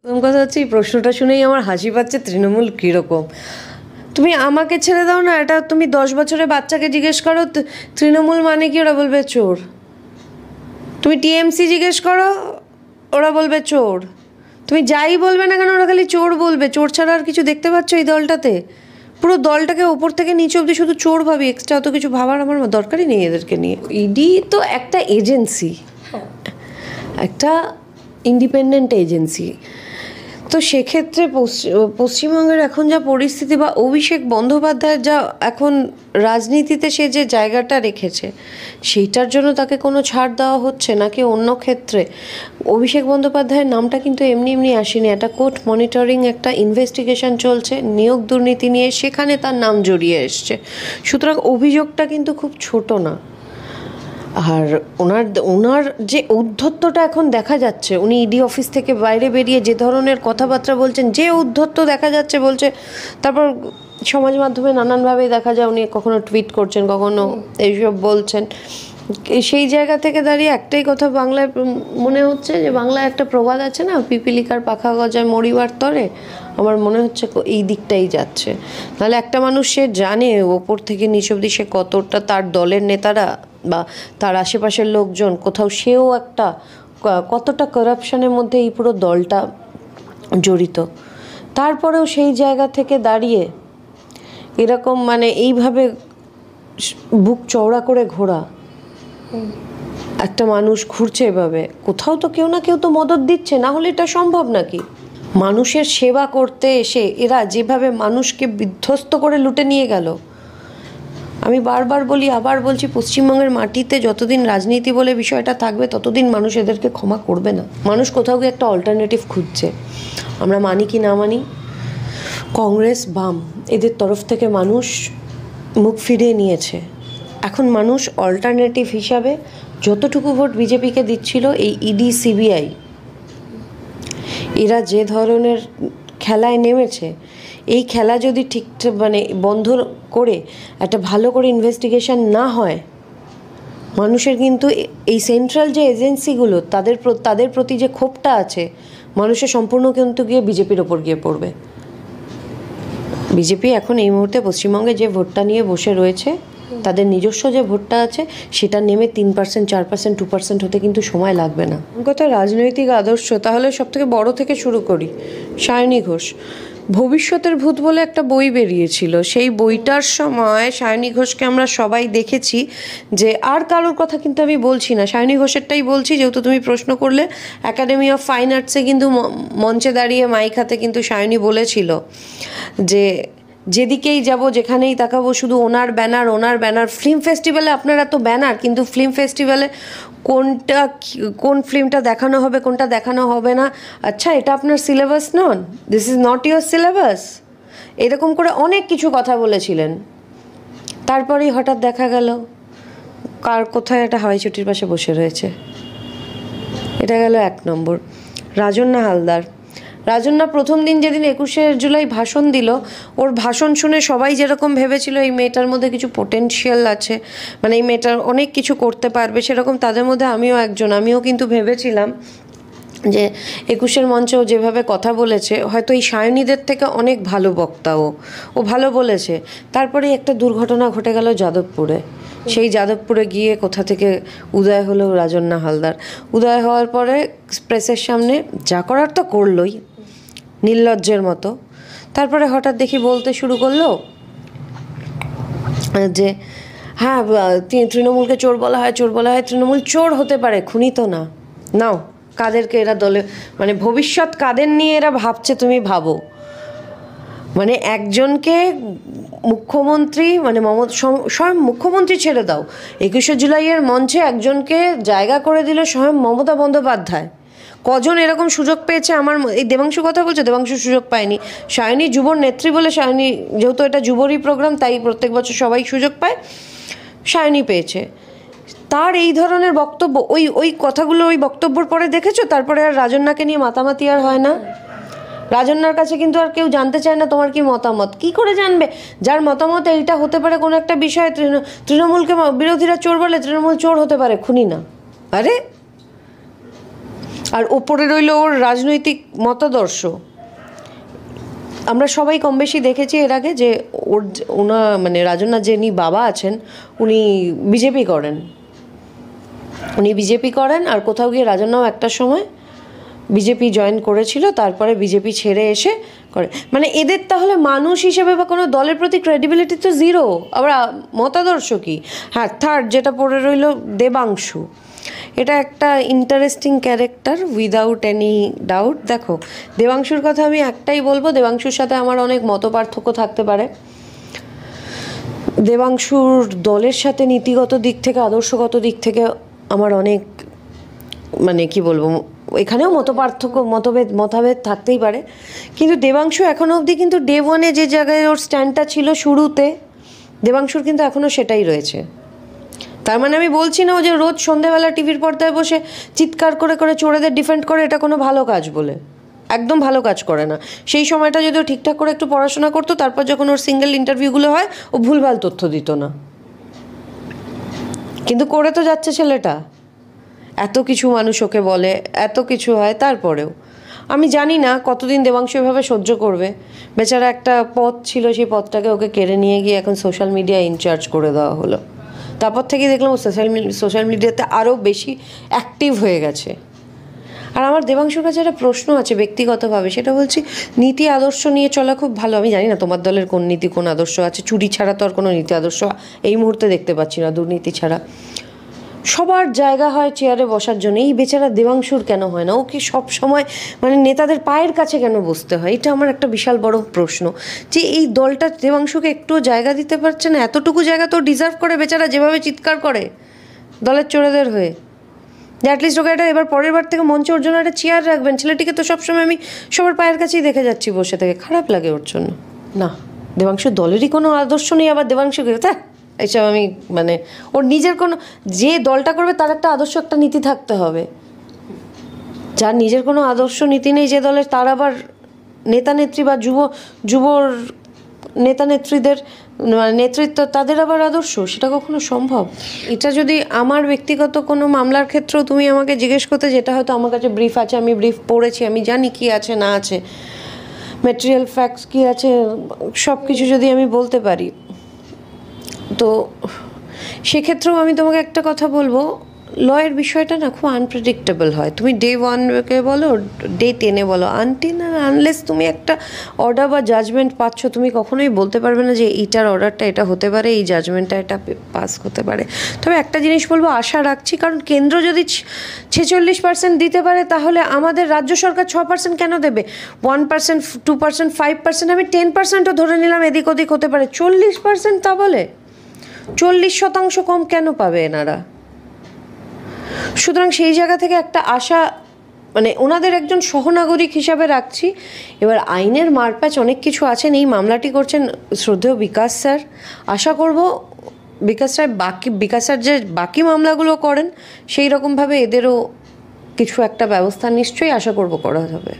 প্রথম কথা হচ্ছে এই প্রশ্নটা শুনেই আমার হাসি পাচ্ছে। তৃণমূল কীরকম? তুমি আমাকে ছেড়ে দাও না, এটা তুমি 10 বছরের বাচ্চাকে জিজ্ঞেস করো তৃণমূল মানে কি, ওরা বলবে চোর। তুমি টিএমসি জিজ্ঞেস করো, ওরা বলবে চোর। তুমি যাই বলবে না কেন, ওরা খালি চোর বলবে। চোর ছাড়া আর কিছু দেখতে পাচ্ছ এই দলটাতে? পুরো দলটাকে ওপর থেকে নিচে অবধি শুধু চোর ভাবি, এক্সট্রা অত কিছু ভাবার আমার দরকারই নেই এদেরকে নিয়ে। ইডি তো একটা এজেন্সি, একটা ইন্ডিপেন্ডেন্ট এজেন্সি। তো সেক্ষেত্রে পশ্চিমবঙ্গের এখন যা পরিস্থিতি, বা অভিষেক বন্দ্যোপাধ্যায়ের যা এখন রাজনীতিতে সে যে জায়গাটা রেখেছে, সেইটার জন্য তাকে কোনো ছাড় দেওয়া হচ্ছে নাকি অন্য ক্ষেত্রে? অভিষেক বন্দ্যোপাধ্যায়ের নামটা কিন্তু এমনি এমনি আসেনি। একটা কোর্ট মনিটরিং একটা ইনভেস্টিগেশন চলছে নিয়োগ দুর্নীতি নিয়ে, সেখানে তার নাম জড়িয়ে এসছে। সুতরাং অভিযোগটা কিন্তু খুব ছোট না। আর ওনার যে ঔদ্ধত্যটা এখন দেখা যাচ্ছে, উনি ইডি অফিস থেকে বাইরে বেরিয়ে যে ধরনের কথাবার্তা বলছেন, যে ঔদ্ধত্য দেখা যাচ্ছে বলছে, তারপর সমাজ মাধ্যমে নানানভাবে দেখা যায় উনি কখনো টুইট করছেন, কখনো এইসব বলছেন। সেই জায়গা থেকে দাঁড়িয়ে একটাই কথা বাংলায় মনে হচ্ছে, যে বাংলায় একটা প্রবাদ আছে না, পিপিলিকার পাখা গজায় মরিবার তরে, আমার মনে হচ্ছে এই দিকটাই যাচ্ছে। তাহলে একটা মানুষ সে জানে ওপর থেকে নিচ অবধি সে কতটা, তার দলের নেতারা বা তার আশেপাশের লোকজন কোথাও সেও একটা কতটা করাপশনের মধ্যে এই পুরো দলটা জড়িত। তারপরেও সেই জায়গা থেকে দাঁড়িয়ে এরকম মানে এইভাবে বুক চওড়া করে ঘোরা, একটা মানুষ ঘুরছে এভাবে, কোথাও তো কেউ না কেউ তো মদত দিচ্ছে, না হলে এটা সম্ভব নাকি? মানুষের সেবা করতে এসে এরা যেভাবে মানুষকে বিধ্বস্ত করে লুটে নিয়ে গেল। আমি বারবার বলি, আবার বলছি, পশ্চিমবঙ্গের মাটিতে যতদিন রাজনীতি বলে বিষয়টা থাকবে ততদিন মানুষ এদেরকে ক্ষমা করবে না। মানুষ কোথাও গিয়ে একটা অল্টারনেটিভ খুঁজছে। আমরা মানি কি না মানি, কংগ্রেস বাম এদের তরফ থেকে মানুষ মুখ ফিরিয়ে নিয়েছে। এখন মানুষ অল্টারনেটিভ হিসাবে যতটুকু ভোট বিজেপিকে দিচ্ছিল, এই ইডি সিবিআই এরা যে ধরনের খেলায় নেমেছে, এই খেলা যদি ঠিক মানে বন্ধ করে একটা ভালো করে ইনভেস্টিগেশন না হয়, মানুষের কিন্তু এই সেন্ট্রাল যে এজেন্সিগুলো তাদের প্রতি যে ক্ষোভটা আছে, মানুষের সম্পূর্ণ কিন্তু গিয়ে বিজেপির ওপর গিয়ে পড়বে। বিজেপি এখন এই মুহূর্তে পশ্চিমবঙ্গে যে ভোটটা নিয়ে বসে রয়েছে, তাদের নিজস্ব যে ভোটটা আছে সেটা নেমে 3%, 4%, 2% হতে কিন্তু সময় লাগবে না। কথা রাজনৈতিক আদর্শ, তাহলে সবথেকে বড় থেকে শুরু করি। সায়নী ঘোষ, ভবিষ্যতের ভূত বলে একটা বই বেরিয়েছিল, সেই বইটার সময় সায়নী ঘোষকে আমরা সবাই দেখেছি। যে আর কারোর কথা কিন্তু আমি বলছি না, সায়নী ঘোষেরটাই বলছি, যেহেতু তুমি প্রশ্ন করলে। একাডেমি অফ ফাইন আর্টসে কিন্তু মঞ্চে দাঁড়িয়ে মাইক হাতে কিন্তু সায়নী বলেছিল যে যেদিকেই যাব, যেখানেই তাকাবো শুধু ওনার ব্যানার। ফিল্ম ফেস্টিভ্যালে আপনারা তো ব্যানার, কিন্তু ফিল্ম ফেস্টিভ্যালে কোন ফিল্মটা দেখানো হবে, কোনটা দেখানো হবে না, আচ্ছা এটা আপনার syllabus non, this is not your syllabus, এরকম করে অনেক কিছু কথা বলেছিলেন। তারপরেই হঠাৎ দেখা গেল কোথায় একটা হাওয়াই চটির পাশে বসে রয়েছে। এটা গেল 1 নম্বর। রাজন্যা হালদার, রাজন্যা প্রথম দিন যেদিন 21শে জুলাই ভাষণ দিল, ওর ভাষণ শুনে সবাই যেরকম ভেবেছিল এই মেয়েটার মধ্যে কিছু পোটেনশিয়াল আছে, মানে এই মেয়েটার অনেক কিছু করতে পারবে, সেরকম তাদের মধ্যে আমিও একজন। আমিও কিন্তু ভেবেছিলাম যে 21শের মঞ্চেও যেভাবে কথা বলেছে, হয়তো এই সায়নীদের থেকে অনেক ভালো বক্তা ও ভালো বলেছে। তারপরে একটা দুর্ঘটনা ঘটে গেল যাদবপুরে। সেই যাদবপুরে গিয়ে কোথা থেকে উদয় হলো রাজন্যা হালদার। উদয় হওয়ার পরে প্রেসের সামনে যা করার তো করলোই, নির্লজ্জের মতো। তারপরে হঠাৎ দেখি বলতে শুরু করলো যে হ্যাঁ, তৃণমূলকে চোর বলা হয়। তৃণমূল চোর হতে পারে, খুনি তো না। নাও, কাদেরকে এরা দলে, মানে ভবিষ্যৎ কাদের নিয়ে এরা ভাবছে তুমি ভাবো। মানে একজনকে মুখ্যমন্ত্রী, মানে স্বয়ং মুখ্যমন্ত্রী ছেড়ে দাও, 21শে জুলাইয়ের মঞ্চে একজনকে জায়গা করে দিল স্বয়ং মমতা বন্দ্যোপাধ্যায়। কজন এরকম সুযোগ পেয়েছে? আমার এই দেবাংশু কথা বলছে, দেবাংশু সুযোগ পায়নি। সায়নী যুবর নেত্রী বলে, সায়নী যেহেতু এটা যুবরই প্রোগ্রাম, তাই প্রত্যেক বছর সবাই সুযোগ পায়, সায়নী পেয়েছে। তার এই ধরনের বক্তব্য, ওই কথাগুলো ওই বক্তব্যর পরে দেখেছো, তারপরে আর রাজন্যাকে নিয়ে মাতামাতি আর হয় না। রাজন্যার কাছে কিন্তু আর কেউ জানতে চায় না তোমার কি মতামত। কি করে জানবে? যার মতামত এইটা হতে পারে কোনো একটা বিষয়ে, তৃণমূলকে বিরোধীরা চোর বলে, তৃণমূল চোর হতে পারে, খুনি না। আরে আর ওপরে রইল ওর রাজনৈতিক মতাদর্শ। আমরা সবাই কম বেশি দেখেছি এর আগে যে মানে রাজনার যিনি বাবা আছেন উনি বিজেপি করেন, আর কোথাও গিয়ে রাজনাও একটা সময় বিজেপি জয়েন করেছিল, তারপরে বিজেপি ছেড়ে এসে করে। মানে এদের তাহলে মানুষ হিসেবে বা কোনো দলের প্রতি ক্রেডিবিলিটি তো জিরো, আবার মতাদর্শ কি? হ্যাঁ, থার্ড যেটা পড়ে রইল দেবাংশু, এটা একটা interesting character without any doubt. দেখো, দেবাংশুর কথা আমি একটাই বলবো, দেবাংশুর সাথে আমার অনেক মতপার্থক্য থাকতে পারে। দেবাংশুর দলের সাথে নীতিগত দিক থেকে, আদর্শগত দিক থেকে আমার অনেক, মানে কি বলবো, এখানেও মতভেদ থাকতেই পারে। কিন্তু দেবাংশু এখনও অবধি কিন্তু ডে ওয়ানে যে জায়গায় ওর স্ট্যান্ডটা ছিল শুরুতে, দেবাংশুর কিন্তু এখনও সেটাই রয়েছে। তার মানে আমি বলছি না ও যে রোজ সন্ধেবেলা টিভির পর্দায় বসে চিৎকার করে করে চোরেদের ডিফেন্ড করে, এটা কোনো ভালো কাজ বলে, একদম ভালো কাজ করে না। সেই সময়টা যদি ও ঠিকঠাক করে একটু পড়াশোনা করতো, তারপর যখন ওর সিঙ্গেল ইন্টারভিউগুলো হয় ও ভুলভাল তথ্য দিত না। কিন্তু করে তো যাচ্ছে ছেলেটা, এত কিছু মানুষ ওকে বলে, এত কিছু হয়, তারপরেও আমি জানি না কতদিন দেবাংশু এভাবে সহ্য করবে। বেচারা একটা পদ ছিল, সেই পদটাকে ওকে কেড়ে নিয়ে গিয়ে এখন সোশ্যাল মিডিয়া ইনচার্জ করে দেওয়া হলো। তারপর থেকে দেখলাম ও সোশ্যাল মিডিয়াতে আরও বেশি অ্যাক্টিভ হয়ে গেছে। আর আমার দেবাংশুর কাছে একটা প্রশ্ন আছে ব্যক্তিগতভাবে, সেটা বলছি, নীতি আদর্শ নিয়ে চলা খুব ভালো। আমি জানি না তোমার দলের কোন নীতি কোন আদর্শ আছে, চুরি ছাড়া তো আর কোনো নীতি আদর্শ এই মুহূর্তে দেখতে পাচ্ছি না, দুর্নীতি ছাড়া। সবার জায়গা হয় চেয়ারে বসার জন্য, এই বেচারা দেবাংশুর কেন হয় না? ওকে সব সময় মানে নেতাদের পায়ের কাছে কেন বসতে হয়? এটা আমার একটা বিশাল বড় প্রশ্ন, যে এই দলটা দেবাংশুকে একটু জায়গা দিতে পারছে না। এতটুকু জায়গা তো ডিজার্ভ করে বেচারা, যেভাবে চিৎকার করে দলের চোরেদের হয়ে। যে অ্যাটলিস্ট ওকে একটা এবার পরের বার থেকে মঞ্চে ওর জন্য একটা চেয়ার রাখবেন। ছেলেটিকে তো সবসময় আমি সবার পায়ের কাছেই দেখে যাচ্ছি বসে থেকে, খারাপ লাগে ওর জন্য। না, দেবাংশুর দলেরই কোনো আদর্শ নেই, আবার দেবাংশুকে এইসব আমি মানে ওর নিজের কোনো, যে দলটা করবে তার একটা আদর্শ, একটা নীতি থাকতে হবে। যার নিজের কোনো আদর্শ নীতি নেই যে দলের, তার আবার নেতা নেত্রী বা যুবর নেতা নেত্রীদের নেতৃত্ব, তাদের আবার আদর্শ, সেটা কখনো সম্ভব? এটা যদি আমার ব্যক্তিগত কোনো মামলার ক্ষেত্রেও তুমি আমাকে জিজ্ঞেস করতে, যেটা হয়তো আমার কাছে ব্রিফ আছে, আমি ব্রিফ পড়েছি, আমি জানি কি আছে না আছে, ম্যাটেরিয়াল ফ্যাক্টস কী আছে, সব কিছু যদি আমি বলতে পারি, তো সেক্ষেত্রেও আমি তোমাকে একটা কথা বলবো, লয়ের বিষয়টা না খুব আনপ্রেডিক্টেবল হয়। তুমি ডে 1-কে বলো, ডে 10-এ বলো, আনটিল না আনলেস তুমি একটা অর্ডার বা জাজমেন্ট পাচ্ছ, তুমি কখনোই বলতে পারবে না যে এইটার অর্ডারটা এটা হতে পারে, এই জাজমেন্টটা এটা পাস হতে পারে। তবে একটা জিনিস বলবো, আশা রাখছি, কারণ কেন্দ্র যদি 46% দিতে পারে, তাহলে আমাদের রাজ্য সরকার 6% কেন দেবে? 1%, 2%, 5%, আমি 10%ও ধরে নিলাম এদিক ওদিক হতে পারে, 40% তা বলে 40% কম কেন পাবে এনারা? সুতরাং সেই জায়গা থেকে একটা আশা, মানে ওনাদের একজন সহনাগরিক হিসাবে রাখছি। এবার আইনের মারপ্যাচ অনেক কিছু আছেন, এই মামলাটি করছেন শ্রদ্ধেয় বিকাশ স্যার। আশা করব বিকাশ স্যার যে বাকি মামলাগুলো করেন সেই রকমভাবে এদেরও কিছু একটা ব্যবস্থা নিশ্চয়ই আশা করব করা যাবে।